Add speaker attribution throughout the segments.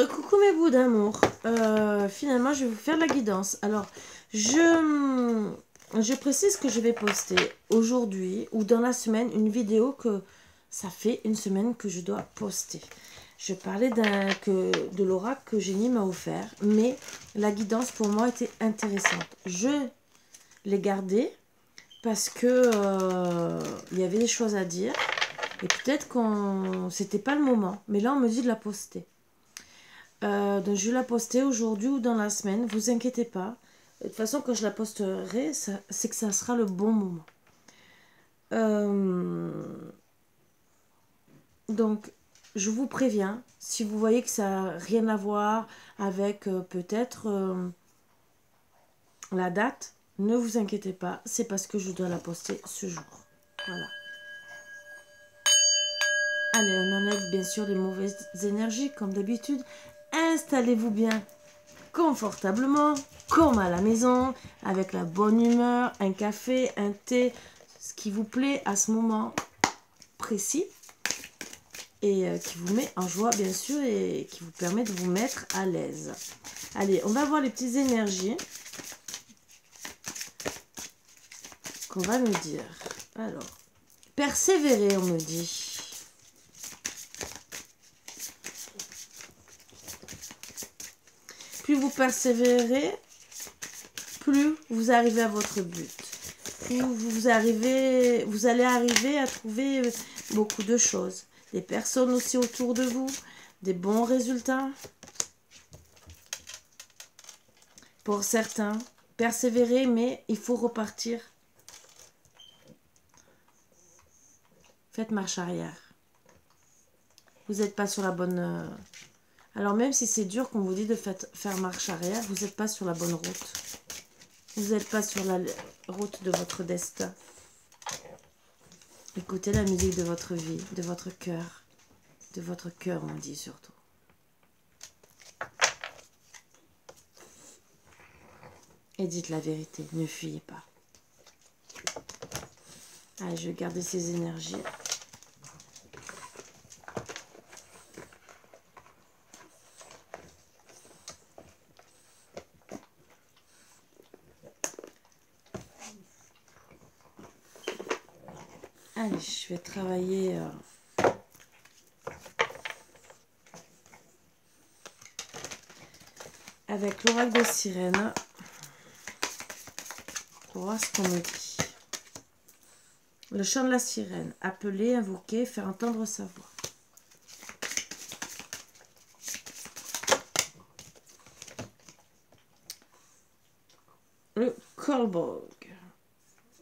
Speaker 1: Coucou mes bouts d'amour. Finalement, je vais vous faire la guidance. Alors, je précise que je vais poster aujourd'hui ou dans la semaine une vidéo que ça fait une semaine que je dois poster. Je parlais de l'oracle que Génie m'a offert, mais la guidance pour moi était intéressante. Je l'ai gardée parce que il y avait des choses à dire et peut-être qu'on c'était pas le moment. Mais là, on me dit de la poster. Donc je vais la poster aujourd'hui ou dans la semaine, vous inquiétez pas. De toute façon, quand je la posterai, c'est que ça sera le bon moment. Donc, je vous préviens, si vous voyez que ça n'a rien à voir avec peut-être la date, ne vous inquiétez pas, c'est parce que je dois la poster ce jour. Voilà. Allez, on enlève bien sûr les mauvaises énergies, comme d'habitude. Installez-vous bien confortablement, comme à la maison, avec la bonne humeur, un café, un thé, ce qui vous plaît à ce moment précis et qui vous met en joie bien sûr et qui vous permet de vous mettre à l'aise. Allez, on va voir les petites énergies qu'on va nous dire. Alors, persévérer, on me dit. Plus vous persévérez, plus vous arrivez à votre but. Plus vous allez arriver à trouver beaucoup de choses. Des personnes aussi autour de vous, des bons résultats. Pour certains, persévérer, mais il faut repartir. Faites marche arrière. Vous n'êtes pas sur la bonne... Alors même si c'est dur qu'on vous dit de faire marche arrière, vous n'êtes pas sur la bonne route. Vous n'êtes pas sur la route de votre destin. Écoutez la musique de votre vie, de votre cœur. De votre cœur, on dit surtout. Et dites la vérité, ne fuyez pas. Allez, je vais garder ces énergies. Allez, je vais travailler avec l'oracle des sirènes pour voir ce qu'on me dit. Le chant de la sirène, appeler, invoquer, faire entendre sa voix. Le Kolborg,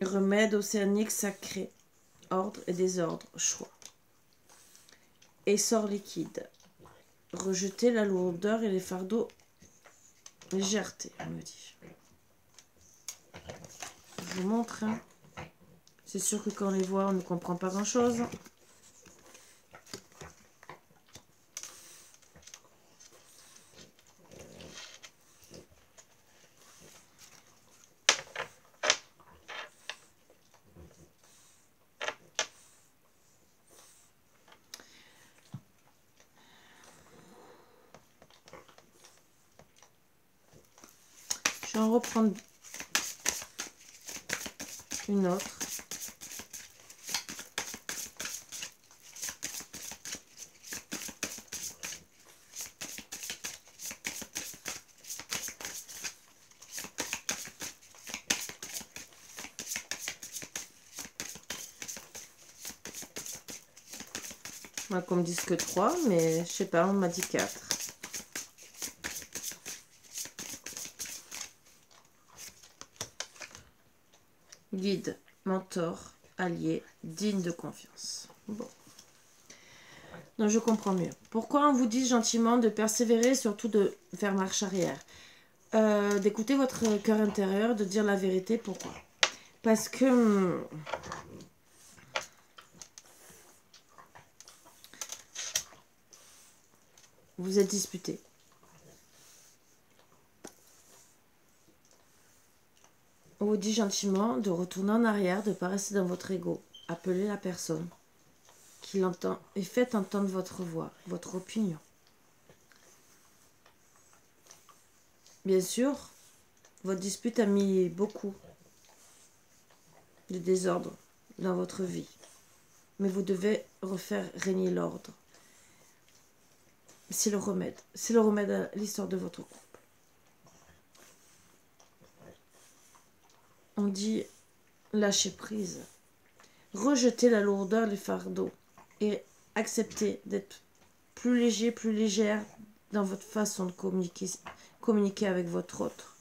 Speaker 1: remède océanique sacré, ordre et désordre, choix. Essor liquide, rejeter la lourdeur et les fardeaux, légèreté, on me dit. Je vous montre. Hein. C'est sûr que quand on les voit, on ne comprend pas grand-chose. Je vais en reprendre une autre. Moi, qu'on me dise que 3, mais je sais pas, on m'a dit 4. Guide, mentor, allié, digne de confiance. Bon. Donc, je comprends mieux. Pourquoi on vous dit gentiment de persévérer, surtout de faire marche arrière, d'écouter votre cœur intérieur, de dire la vérité. Pourquoi? Parce que... vous êtes disputé. On vous dit gentiment de retourner en arrière, de ne pas rester dans votre ego. Appelez la personne qui l'entend et faites entendre votre voix, votre opinion. Bien sûr, votre dispute a mis beaucoup de désordre dans votre vie. Mais vous devez refaire régner l'ordre. C'est le remède. C'est le remède à l'histoire de votre couple. On dit lâcher prise. Rejeter la lourdeur, les fardeaux. Et accepter d'être plus léger, plus légère dans votre façon de communiquer avec votre autre.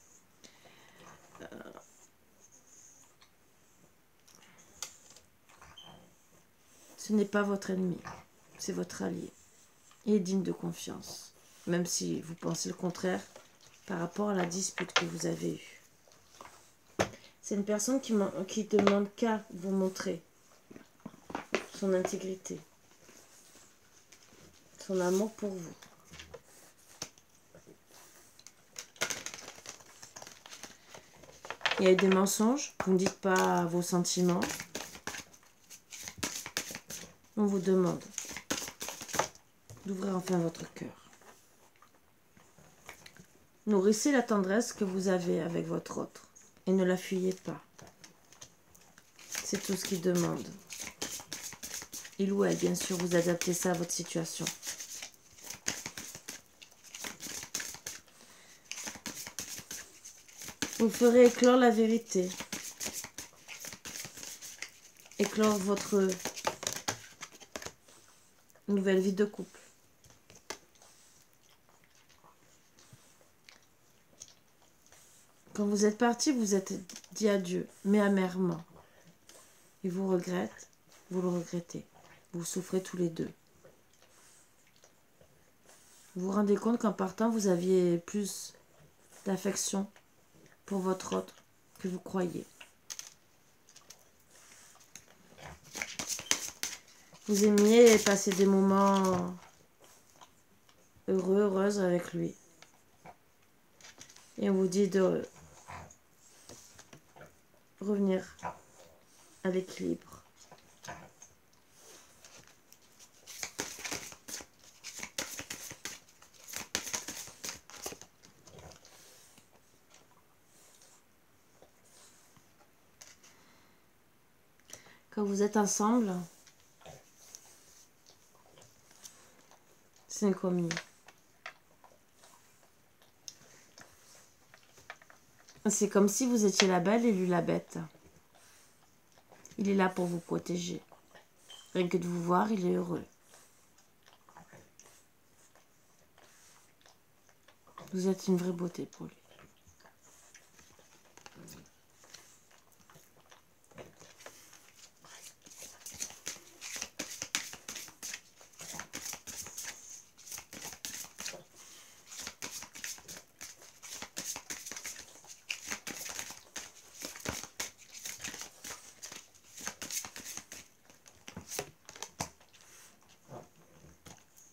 Speaker 1: Ce n'est pas votre ennemi, c'est votre allié. Il est digne de confiance, même si vous pensez le contraire par rapport à la dispute que vous avez eue. C'est une personne qui demande qu'à vous montrer son intégrité, son amour pour vous. Il y a eu des mensonges, vous ne dites pas vos sentiments. On vous demande d'ouvrir enfin votre cœur. Nourrissez la tendresse que vous avez avec votre autre et ne la fuyez pas. C'est tout ce qu'il demande. Il ou elle, bien sûr, vous adaptez ça à votre situation. Vous ferez éclore la vérité. Éclore votre nouvelle vie de couple. Quand vous êtes parti, vous êtes dit adieu, mais amèrement. Il vous regrette, vous le regrettez. Vous souffrez tous les deux. Vous vous rendez compte qu'en partant, vous aviez plus d'affection pour votre autre que vous croyez. Vous aimiez passer des moments heureux, heureuses avec lui. Et on vous dit de revenir à l'équilibre. Quand vous êtes ensemble, c'est une communion. C'est comme si vous étiez la belle et lui la bête. Il est là pour vous protéger. Rien que de vous voir, il est heureux. Vous êtes une vraie beauté pour lui.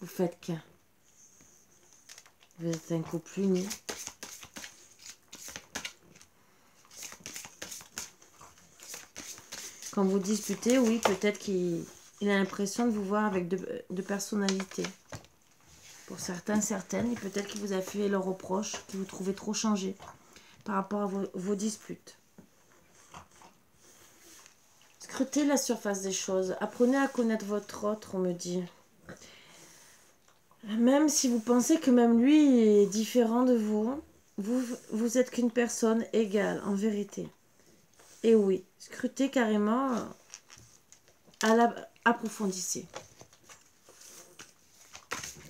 Speaker 1: Vous faites qu'un. Vous êtes un couple uni. Quand vous disputez, oui, peut-être qu'il a l'impression de vous voir avec deux personnalités. Pour certains, certaines, et peut-être qu'il vous a fait leurs reproches, qu'il vous trouvez trop changé par rapport à vos disputes. Scrutez la surface des choses. Apprenez à connaître votre autre, on me dit. Même si vous pensez que même lui est différent de vous, vous êtes qu'une personne égale, en vérité. Et oui, scrutez carrément, approfondissez.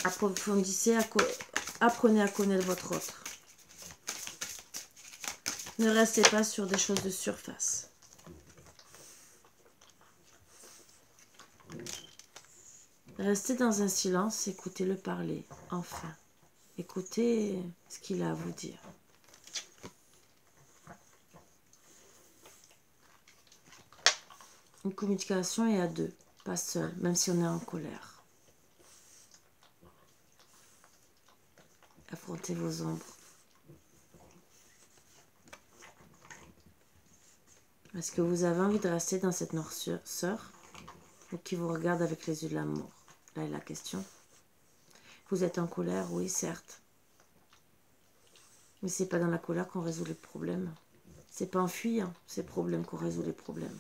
Speaker 1: Approfondissez, apprenez à connaître votre autre. Ne restez pas sur des choses de surface. Restez dans un silence, écoutez-le parler, enfin. Écoutez ce qu'il a à vous dire. Une communication est à deux, pas seule, même si on est en colère. Affrontez vos ombres. Est-ce que vous avez envie de rester dans cette noirceur ou qui vous regarde avec les yeux de l'amour? Là est la question. Vous êtes en colère, oui, certes. Mais c'est pas dans la colère qu'on résout les problèmes. C'est pas en fuyant ces problèmes qu'on résout les problèmes.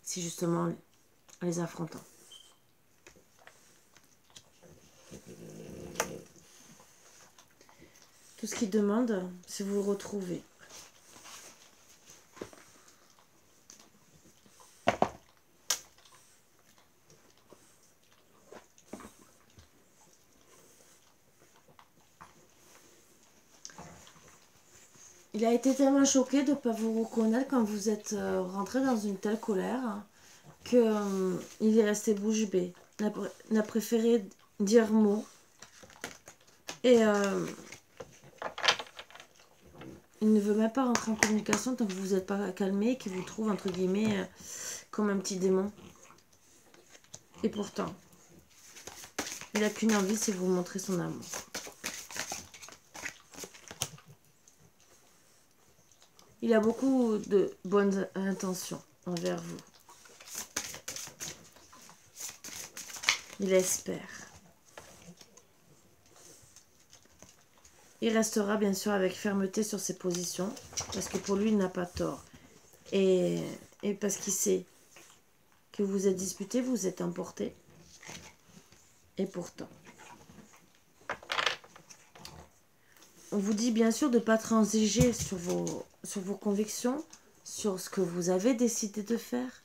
Speaker 1: C'est justement en les affrontant. Tout ce qu'il demande, c'est vous retrouver. Il a été tellement choqué de ne pas vous reconnaître quand vous êtes rentré dans une telle colère que il est resté bouche bée. Il a préféré dire mot. Et il ne veut même pas rentrer en communication tant que vous n'êtes pas calmé et qu'il vous trouve, entre guillemets, comme un petit démon. Et pourtant, il n'a qu'une envie, c'est vous montrer son amour. Il a beaucoup de bonnes intentions envers vous. Il espère. Il restera bien sûr avec fermeté sur ses positions, parce que pour lui, il n'a pas tort. Et parce qu'il sait que vous êtes disputé, vous êtes emporté. Et pourtant, on vous dit bien sûr de ne pas transiger sur vos convictions, sur ce que vous avez décidé de faire.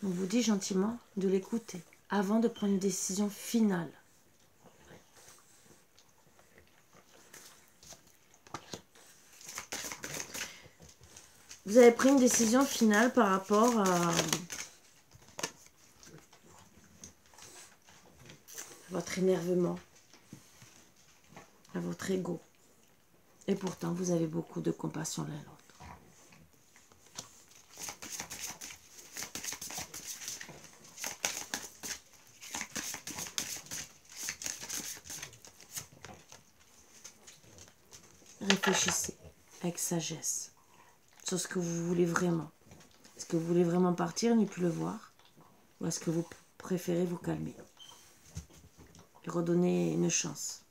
Speaker 1: On vous dit gentiment de l'écouter avant de prendre une décision finale. Vous avez pris une décision finale par rapport à votre énervement, à votre ego. Et pourtant, vous avez beaucoup de compassion l'un l'autre. Réfléchissez avec sagesse sur ce que vous voulez vraiment. Est-ce que vous voulez vraiment partir et ne plus le voir? Ou est-ce que vous préférez vous calmer et redonner une chance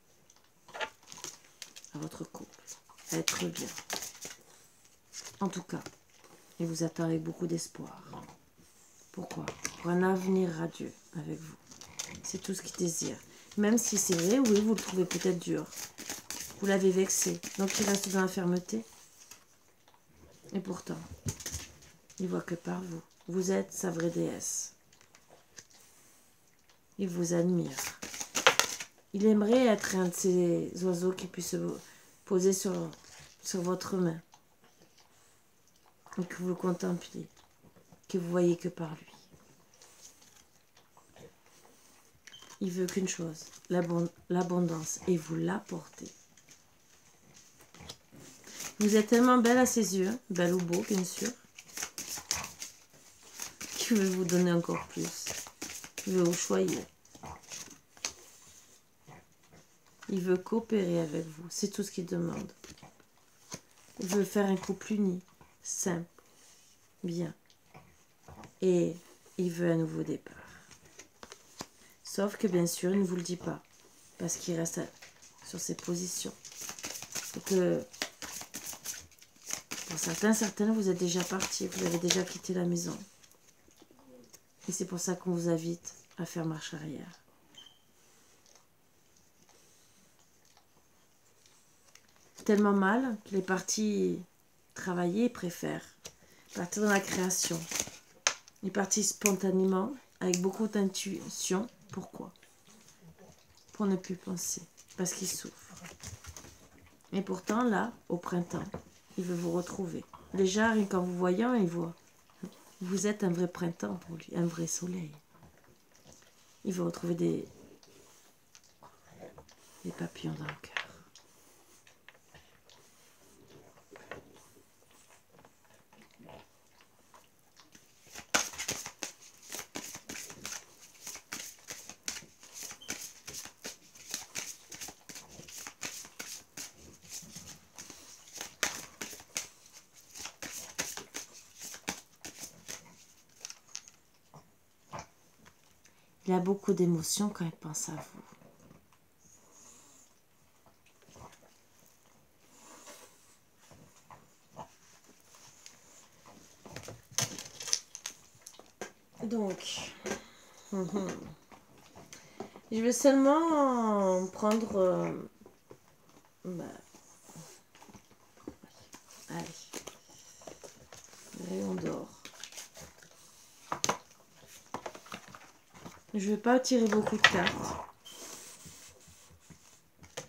Speaker 1: à votre couple, à être bien? En tout cas, il vous attend avec beaucoup d'espoir. Pourquoi? Pour un avenir radieux avec vous. C'est tout ce qu'il désire. Même si c'est vrai, oui, vous le trouvez peut-être dur. Vous l'avez vexé. Donc il reste dans la fermeté. Et pourtant, il voit que par vous. Vous êtes sa vraie déesse. Il vous admire. Il aimerait être un de ces oiseaux qui puissent se poser sur votre main. Et que vous le contempliez. Que vous voyez que par lui. Il veut qu'une chose, l'abondance. Et vous l'apportez. Vous êtes tellement belle à ses yeux, belle ou beau bien sûr, qu'il veut vous donner encore plus. Il veut vous choyer. Il veut coopérer avec vous, c'est tout ce qu'il demande. Il veut faire un couple uni, simple, bien. Et il veut un nouveau départ. Sauf que bien sûr, il ne vous le dit pas, parce qu'il reste sur ses positions. Et que pour certaines, vous êtes déjà partis, vous avez déjà quitté la maison. Et c'est pour ça qu'on vous invite à faire marche arrière. Tellement mal qu'il est parti travailler, il préfère partir dans la création. Il est parti spontanément, avec beaucoup d'intuition. Pourquoi? Pour ne plus penser, parce qu'il souffre. Et pourtant, là, au printemps, il veut vous retrouver. Déjà, rien qu'en vous voyant, il voit. Vous êtes un vrai printemps pour lui, un vrai soleil. Il veut retrouver des papillons dans le cœur. Il a beaucoup d'émotions quand il pense à vous. Donc, je vais seulement prendre... bah, allez, rayon d'or. Je vais pas tirer beaucoup de cartes.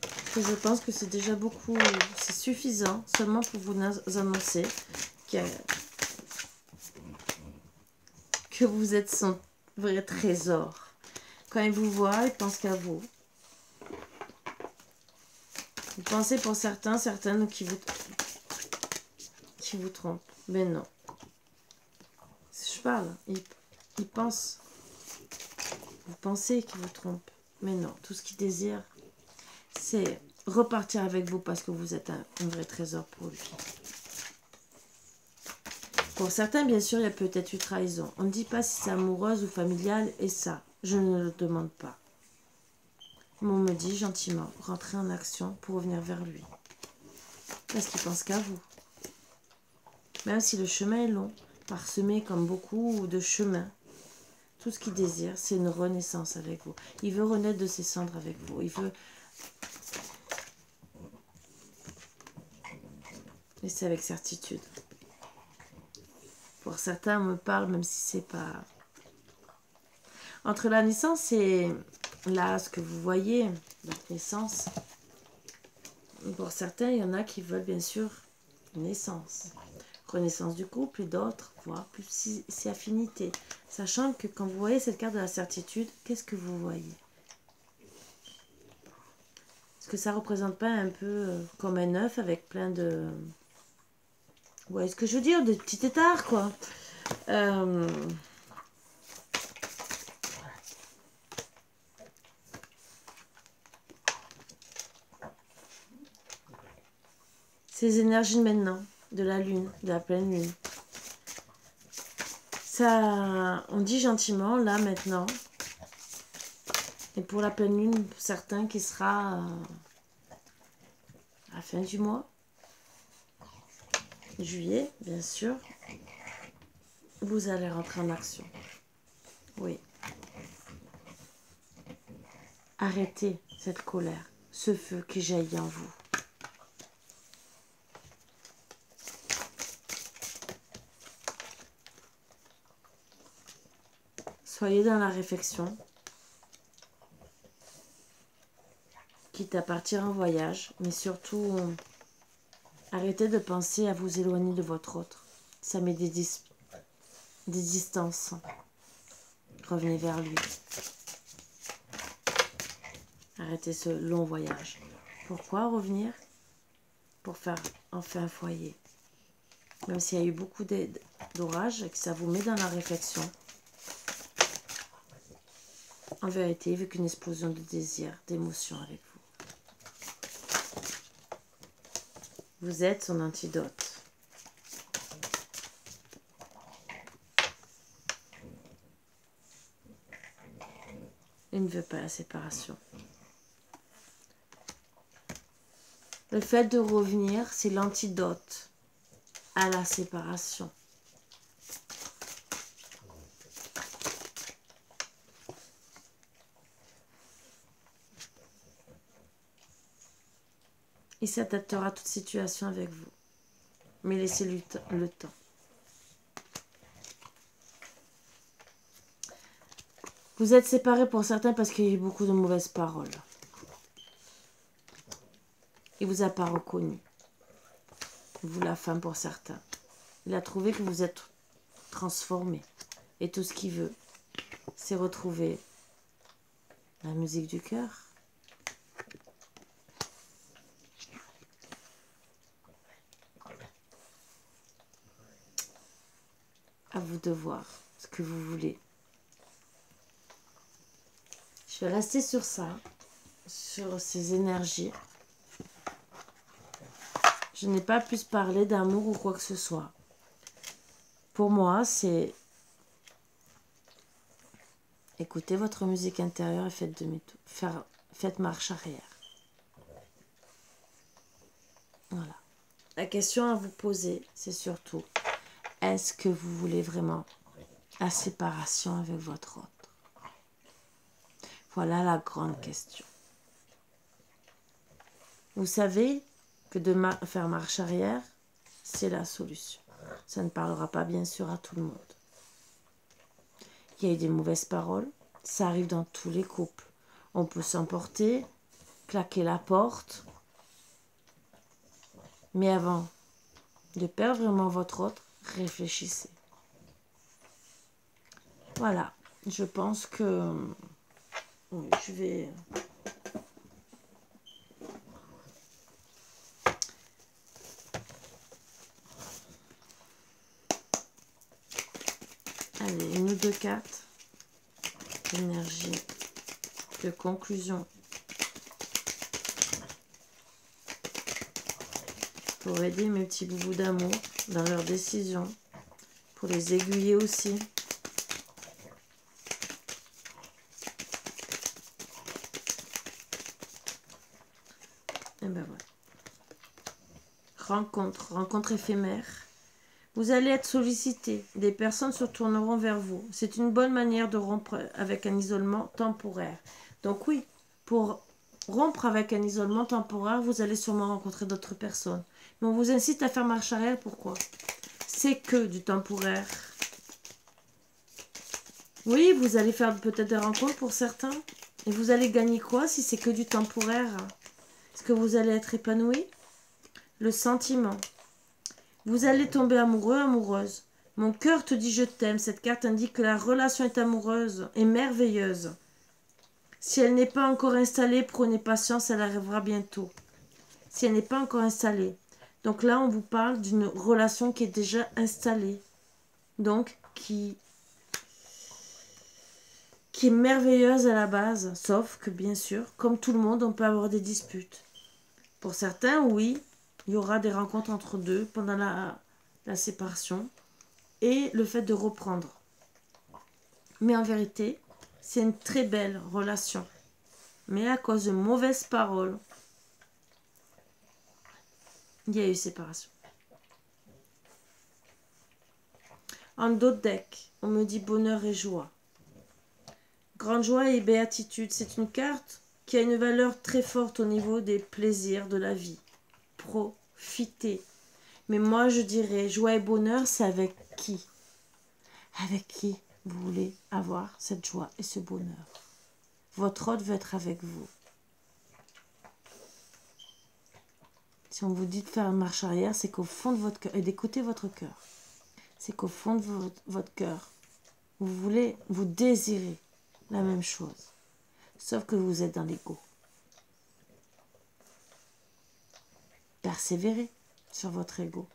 Speaker 1: Parce que je pense que c'est déjà beaucoup, c'est suffisant seulement pour vous annoncer que vous êtes son vrai trésor. Quand il vous voit, il pense qu'à vous. Vous pensez pour certains, certaines qui vous trompent. Mais non. Je parle, il pense. Vous pensez qu'il vous trompe. Mais non, tout ce qu'il désire, c'est repartir avec vous parce que vous êtes un vrai trésor pour lui. Pour certains, bien sûr, il y a peut-être eu trahison. On ne dit pas si c'est amoureuse ou familiale, et ça, je ne le demande pas. Mais on me dit gentiment, rentrez en action pour revenir vers lui. Parce qu'il pense qu'à vous. Même si le chemin est long, parsemé comme beaucoup de chemins, tout ce qu'il désire, c'est une renaissance avec vous. Il veut renaître de ses cendres avec vous. Il veut... Et c'est avec certitude. Pour certains, on me parle, même si c'est pas... Entre la naissance et là, ce que vous voyez, votre naissance, pour certains, il y en a qui veulent bien sûr une naissance. Renaissance du couple et d'autres, voire plus si affinité. Sachant que quand vous voyez cette carte de la certitude, qu'est-ce que vous voyez? Est-ce que ça représente pas un peu comme un œuf avec plein de... Vous voyez ce que je veux dire? Des petits têtards, quoi. Ces énergies maintenant, de la lune, de la pleine lune. Ça, on dit gentiment, là, maintenant. Et pour la pleine lune, certains qui sera à la fin du mois. Juillet, bien sûr. Vous allez rentrer en action. Oui. Arrêtez cette colère, ce feu qui jaillit en vous. Soyez dans la réflexion, quitte à partir en voyage, mais surtout, arrêtez de penser à vous éloigner de votre autre. Ça met des distances. Revenez vers lui. Arrêtez ce long voyage. Pourquoi revenir? Pour faire enfin un foyer. Même s'il y a eu beaucoup d'orages et que ça vous met dans la réflexion. En vérité, il veut qu'une explosion de désir, d'émotion avec vous. Vous êtes son antidote. Il ne veut pas la séparation. Le fait de revenir, c'est l'antidote à la séparation. Il s'adaptera à toute situation avec vous. Mais laissez-lui le temps. Vous êtes séparés pour certains parce qu'il y a eu beaucoup de mauvaises paroles. Il ne vous a pas reconnu. Vous, la femme, pour certains. Il a trouvé que vous êtes transformé. Et tout ce qu'il veut, c'est retrouver la musique du cœur. À vous de voir ce que vous voulez. Je vais rester sur ça, sur ces énergies. Je n'ai pas plus parlé d'amour ou quoi que ce soit. Pour moi, c'est écoutez votre musique intérieure et faites demi-tour. Faites marche arrière. Voilà. La question à vous poser, c'est surtout, est-ce que vous voulez vraiment la séparation avec votre autre? Voilà la grande question. Vous savez que de faire marche arrière, c'est la solution. Ça ne parlera pas bien sûr à tout le monde. Il y a eu des mauvaises paroles, ça arrive dans tous les couples. On peut s'emporter, claquer la porte, mais avant de perdre vraiment votre autre, réfléchissez. Voilà, je pense que oui, je vais... Allez, une ou deux cartes d'énergie, de conclusion. Pour aider mes petits boubous d'amour dans leurs décisions. Pour les aiguiller aussi. Et ben voilà. Rencontre éphémère. Vous allez être sollicité. Des personnes se tourneront vers vous. C'est une bonne manière de rompre avec un isolement temporaire. Donc oui, pour rompre avec un isolement temporaire, vous allez sûrement rencontrer d'autres personnes. Mais on vous incite à faire marche arrière. Pourquoi? C'est que du temporaire. Oui, vous allez faire peut-être des rencontres pour certains. Et vous allez gagner quoi si c'est que du temporaire? Est-ce que vous allez être épanoui? Le sentiment. Vous allez tomber amoureux, amoureuse. Mon cœur te dit je t'aime. Cette carte indique que la relation est amoureuse et merveilleuse. Si elle n'est pas encore installée, prenez patience, elle arrivera bientôt. Si elle n'est pas encore installée. Donc là, on vous parle d'une relation qui est déjà installée. Donc, qui est merveilleuse à la base. Sauf que, bien sûr, comme tout le monde, on peut avoir des disputes. Pour certains, oui, il y aura des rencontres entre deux pendant la séparation. Et le fait de reprendre. Mais en vérité, c'est une très belle relation. Mais à cause de mauvaises paroles, il y a eu séparation. En d'autres decks, on me dit bonheur et joie. Grande joie et béatitude, c'est une carte qui a une valeur très forte au niveau des plaisirs de la vie. Profitez. Mais moi, je dirais, joie et bonheur, c'est avec qui? Avec qui vous voulez avoir cette joie et ce bonheur? Votre autre veut être avec vous. Si on vous dit de faire une marche arrière, c'est qu'au fond de votre cœur, et d'écouter votre cœur, c'est qu'au fond de votre cœur, vous désirez la même chose. Sauf que vous êtes dans l'ego. Persévérez sur votre ego.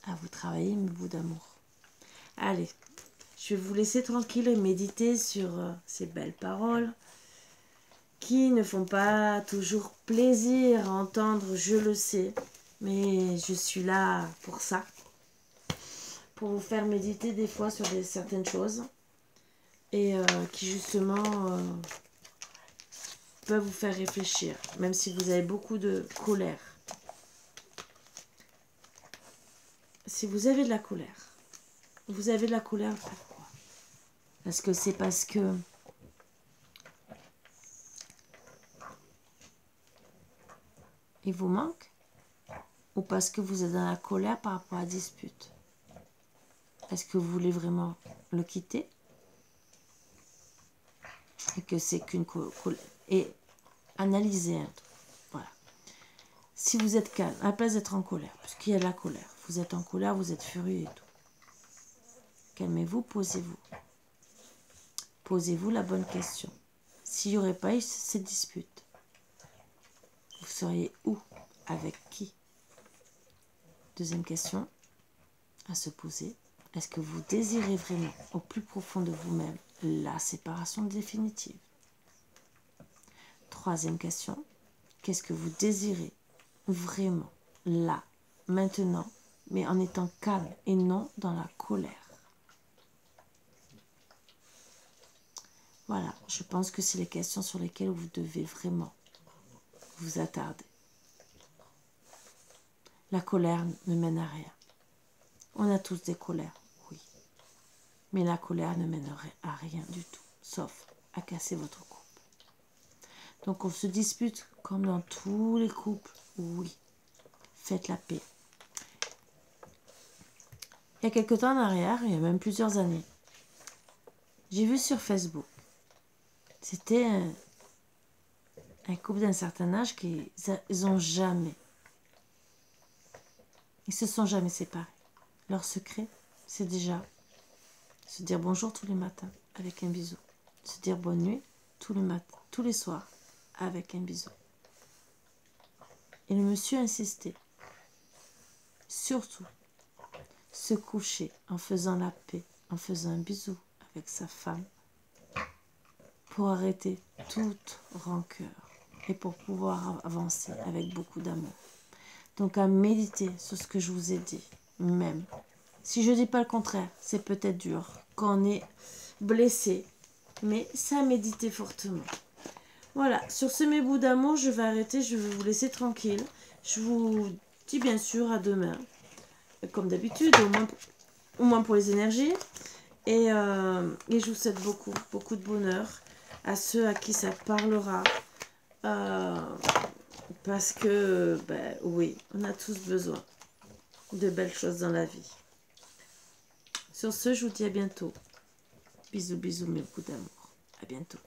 Speaker 1: À vous travailler, mes bouts d'amour. Allez, je vais vous laisser tranquille et méditer sur ces belles paroles qui ne font pas toujours plaisir à entendre, je le sais. Mais je suis là pour ça. Pour vous faire méditer des fois sur certaines choses. Et qui justement peuvent vous faire réfléchir. Même si vous avez beaucoup de colère. Si vous avez de la colère. Vous avez de la colère, pourquoi? Est-ce que c'est parce que il vous manque? Ou parce que vous êtes dans la colère par rapport à la dispute? Est-ce que vous voulez vraiment le quitter? Et que c'est qu'une colère. Et analysez un truc. Voilà. Si vous êtes calme, à la place d'être en colère, parce qu'il y a de la colère, vous êtes en colère, vous êtes furieux et tout. Calmez-vous, posez-vous. Posez-vous la bonne question. S'il n'y aurait pas eu cette dispute, vous seriez où? Avec qui? Deuxième question à se poser. Est-ce que vous désirez vraiment, au plus profond de vous-même, la séparation définitive? Troisième question. Qu'est-ce que vous désirez vraiment, là, maintenant, mais en étant calme et non dans la colère? Voilà, je pense que c'est les questions sur lesquelles vous devez vraiment vous attarder. La colère ne mène à rien. On a tous des colères, oui. Mais la colère ne mènerait à rien du tout, sauf à casser votre couple. Donc on se dispute comme dans tous les couples. Oui, faites la paix. Il y a quelque temps en arrière, il y a même plusieurs années, j'ai vu sur Facebook, c'était un couple d'un certain âge qui ils se sont jamais séparés. Leur secret, c'est déjà se dire bonjour tous les matins avec un bisou, se dire bonne nuit tous les soirs avec un bisou. Et le monsieur insistait, surtout, se coucher en faisant la paix, en faisant un bisou avec sa femme, pour arrêter toute rancœur et pour pouvoir avancer avec beaucoup d'amour. Donc à méditer sur ce que je vous ai dit, même. Si je ne dis pas le contraire, c'est peut-être dur quand on est blessé, mais ça a médité fortement. Voilà, sur ce mes bouts d'amour, je vais arrêter, je vais vous laisser tranquille. Je vous dis bien sûr à demain, comme d'habitude, au moins pour les énergies. Et je vous souhaite beaucoup de bonheur à ceux à qui ça parlera. Parce que, oui, on a tous besoin de belles choses dans la vie. Sur ce, je vous dis à bientôt. Bisous, bisous, mes bouts d'amour. À bientôt.